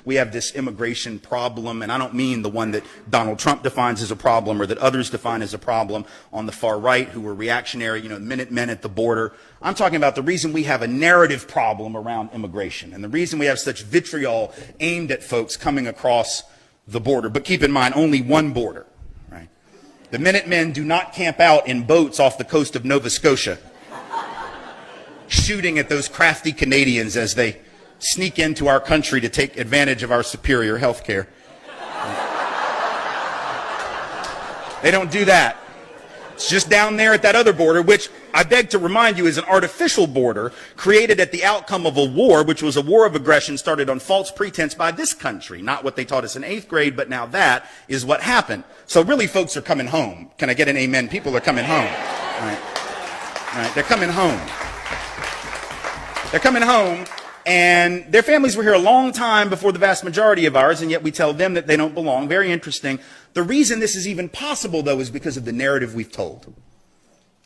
we have this immigration problem, and I don't mean the one that Donald Trump defines as a problem or that others define as a problem on the far right who were reactionary, you know, Minutemen at the border. I'm talking about the reason we have a narrative problem around immigration and the reason we have such vitriol aimed at folks coming across the border. But keep in mind, only one border, right? The Minutemen do not camp out in boats off the coast of Nova Scotia, shooting at those crafty Canadians as they sneak into our country to take advantage of our superior health care. They don't do that. It's just down there at that other border, which I beg to remind you is an artificial border created at the outcome of a war, which was a war of aggression started on false pretense by this country. Not what they taught us in 8th grade, but now that is what happened. So really, folks are coming home. Can I get an amen? People are coming home. All right. All right. They're coming home. They're coming home, and their families were here a long time before the vast majority of ours, and yet we tell them that they don't belong. Very interesting. The reason this is even possible, though, is because of the narrative we've told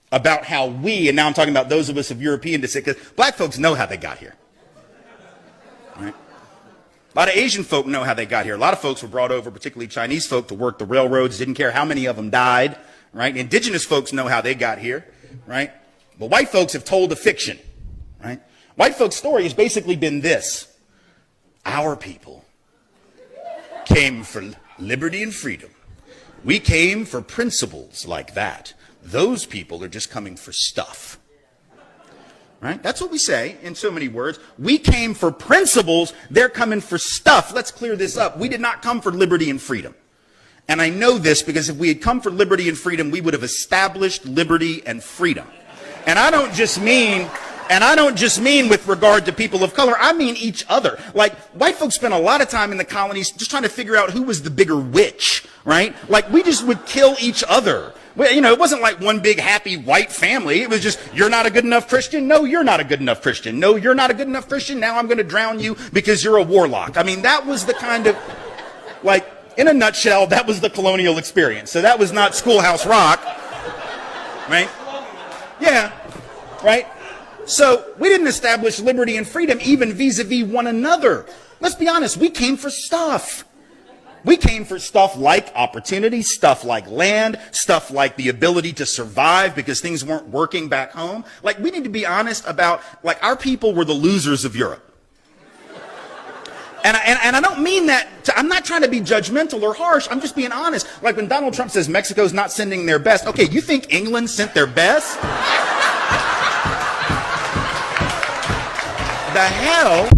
about how we, and now I'm talking about those of us of European descent, because black folks know how they got here. Right? A lot of Asian folk know how they got here. A lot of folks were brought over, particularly Chinese folk, to work the railroads, didn't care how many of them died. Right? Indigenous folks know how they got here. Right? But white folks have told a fiction. Right? White folks' story has basically been this. Our people came for liberty and freedom. We came for principles like that. Those people are just coming for stuff. Right? That's what we say in so many words. We came for principles. They're coming for stuff. Let's clear this up. We did not come for liberty and freedom. And I know this because if we had come for liberty and freedom, we would have established liberty and freedom. And I don't just mean with regard to people of color, I mean each other. Like, white folks spent a lot of time in the colonies just trying to figure out who was the bigger witch, right? Like, we just would kill each other. Well, you know, it wasn't like one big happy white family. It was just, you're not a good enough Christian. No, you're not a good enough Christian. No, you're not a good enough Christian. Now I'm going to drown you because you're a warlock. I mean, that was the kind of, like, in a nutshell, that was the colonial experience. So that was not Schoolhouse Rock, right? Yeah, right? So we didn't establish liberty and freedom even vis-a-vis one another. Let's be honest, we came for stuff. We came for stuff like opportunity, stuff like land, stuff like the ability to survive because things weren't working back home. Like, we need to be honest about, like, our people were the losers of Europe. And I don't mean that, I'm not trying to be judgmental or harsh, I'm just being honest. Like when Donald Trump says Mexico's not sending their best, okay, you think England sent their best? The hell